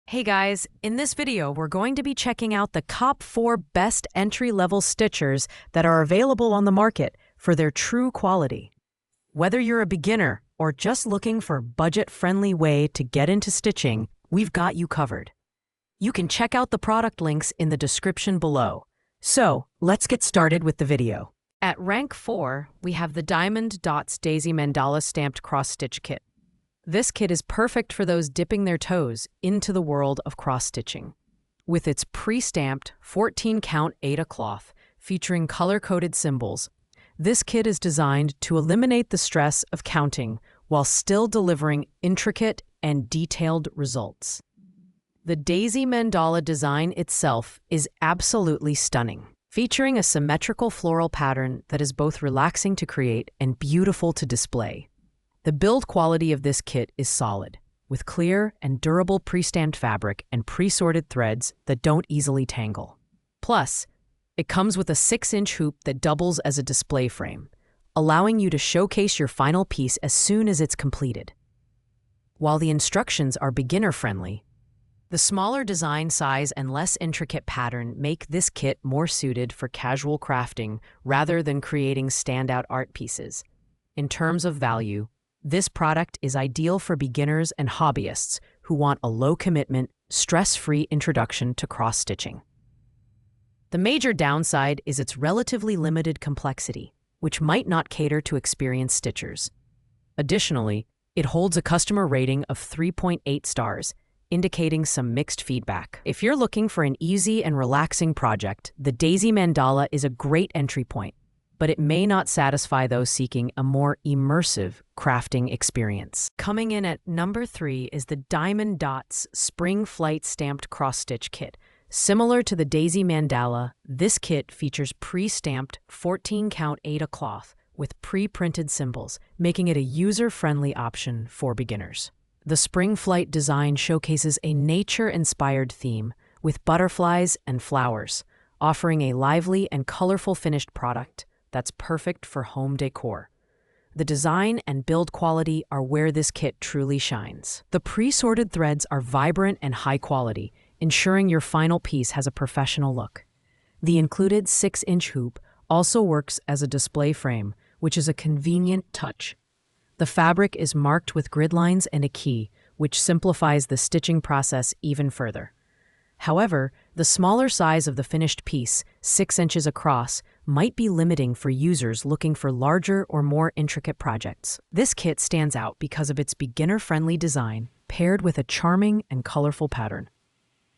Hey guys, in this video we're going to be checking out the top 4 best entry-level stitchers that are available on the market for their true quality. Whether you're a beginner or just looking for a budget-friendly way to get into stitching, we've got you covered. You can check out the product links in the description below. So, let's get started with the video. At rank 4, we have the Diamond Dotz Daisy Mandala Stamped Cross-Stitch Kit. This kit is perfect for those dipping their toes into the world of cross-stitching. With its pre-stamped 14-count Aida cloth featuring color-coded symbols, this kit is designed to eliminate the stress of counting while still delivering intricate and detailed results. The Daisy Mandala design itself is absolutely stunning, featuring a symmetrical floral pattern that is both relaxing to create and beautiful to display. The build quality of this kit is solid, with clear and durable pre-stamped fabric and pre-sorted threads that don't easily tangle. Plus, it comes with a 6-inch hoop that doubles as a display frame, allowing you to showcase your final piece as soon as it's completed. While the instructions are beginner-friendly, the smaller design size and less intricate pattern make this kit more suited for casual crafting rather than creating standout art pieces. In terms of value, this product is ideal for beginners and hobbyists who want a low-commitment, stress-free introduction to cross-stitching. The major downside is its relatively limited complexity, which might not cater to experienced stitchers. Additionally, it holds a customer rating of 3.8 stars, indicating some mixed feedback. If you're looking for an easy and relaxing project, the Daisy Mandala is a great entry point, but it may not satisfy those seeking a more immersive crafting experience. Coming in at number 3 is the Diamond Dotz Spring Flight Stamped Cross-Stitch Kit. Similar to the Daisy Mandala, this kit features pre-stamped 14-count Aida cloth with pre-printed symbols, making it a user-friendly option for beginners. The Spring Flight design showcases a nature-inspired theme with butterflies and flowers, offering a lively and colorful finished product that's perfect for home decor. The design and build quality are where this kit truly shines. The pre-sorted threads are vibrant and high quality, ensuring your final piece has a professional look. The included 6-inch hoop also works as a display frame, which is a convenient touch. The fabric is marked with grid lines and a key, which simplifies the stitching process even further. However, the smaller size of the finished piece, 6 inches across, might be limiting for users looking for larger or more intricate projects. This kit stands out because of its beginner-friendly design, paired with a charming and colorful pattern.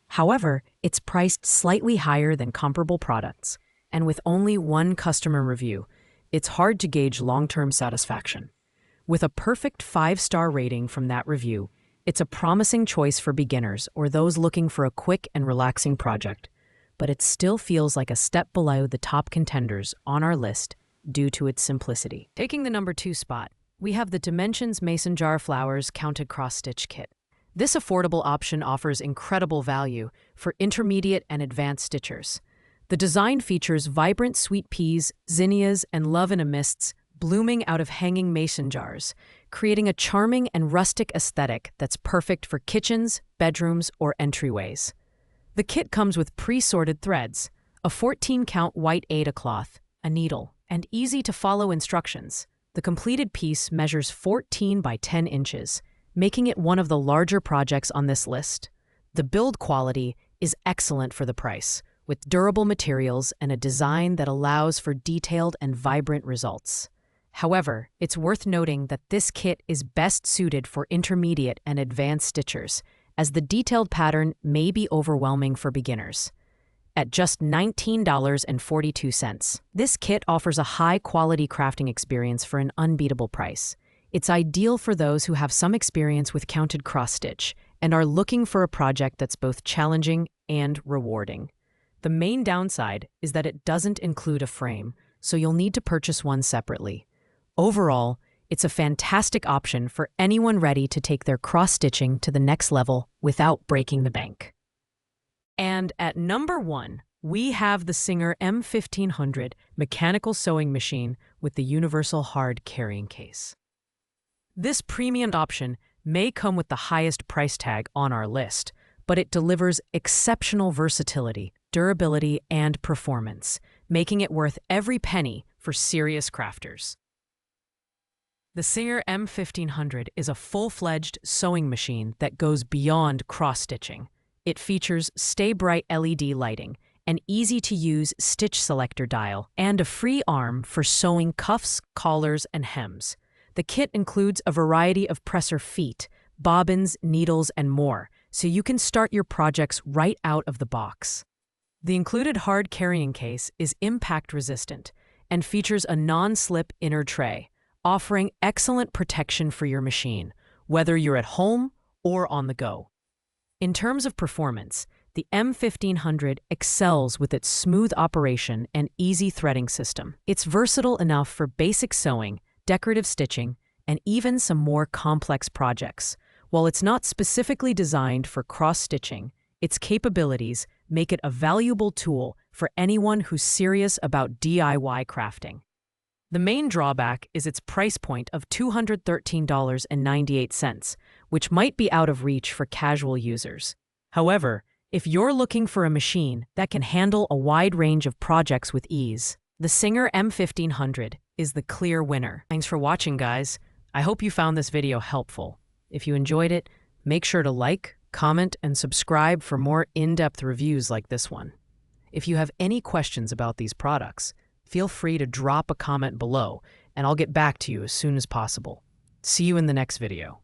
However, it's priced slightly higher than comparable products, and with only one customer review, it's hard to gauge long-term satisfaction. With a perfect 5-star rating from that review, it's a promising choice for beginners or those looking for a quick and relaxing project, but it still feels like a step below the top contenders on our list due to its simplicity. Taking the number 2 spot, we have the Dimensions Mason Jar Flowers Counted Cross-Stitch Kit. This affordable option offers incredible value for intermediate and advanced stitchers. The design features vibrant sweet peas, zinnias, and love in a mists blooming out of hanging mason jars, creating a charming and rustic aesthetic that's perfect for kitchens, bedrooms, or entryways. The kit comes with pre-sorted threads, a 14-count white Aida cloth, a needle, and easy-to-follow instructions. The completed piece measures 14 by 10 inches, making it one of the larger projects on this list. The build quality is excellent for the price, with durable materials and a design that allows for detailed and vibrant results. However, it's worth noting that this kit is best suited for intermediate and advanced stitchers, as the detailed pattern may be overwhelming for beginners. At just $19.42, this kit offers a high-quality crafting experience for an unbeatable price. It's ideal for those who have some experience with counted cross-stitch and are looking for a project that's both challenging and rewarding. The main downside is that it doesn't include a frame, so you'll need to purchase one separately. Overall, it's a fantastic option for anyone ready to take their cross-stitching to the next level without breaking the bank. And at number 1, we have the Singer M1500 mechanical sewing machine with the universal hard carrying case. This premium option may come with the highest price tag on our list, but it delivers exceptional versatility, durability, and performance, making it worth every penny for serious crafters. The Singer M1500 is a full-fledged sewing machine that goes beyond cross-stitching. It features stay-bright LED lighting, an easy-to-use stitch selector dial, and a free arm for sewing cuffs, collars, and hems. The kit includes a variety of presser feet, bobbins, needles, and more, so you can start your projects right out of the box. The included hard carrying case is impact-resistant and features a non-slip inner tray, offering excellent protection for your machine, whether you're at home or on the go. In terms of performance, the M1500 excels with its smooth operation and easy threading system. It's versatile enough for basic sewing, decorative stitching, and even some more complex projects. While it's not specifically designed for cross-stitching, its capabilities make it a valuable tool for anyone who's serious about DIY crafting. The main drawback is its price point of $213.98, which might be out of reach for casual users. However, if you're looking for a machine that can handle a wide range of projects with ease, the Singer M1500 is the clear winner. Thanks for watching, guys. I hope you found this video helpful. If you enjoyed it, make sure to like, comment, and subscribe for more in-depth reviews like this one. If you have any questions about these products, feel free to drop a comment below, and I'll get back to you as soon as possible. See you in the next video.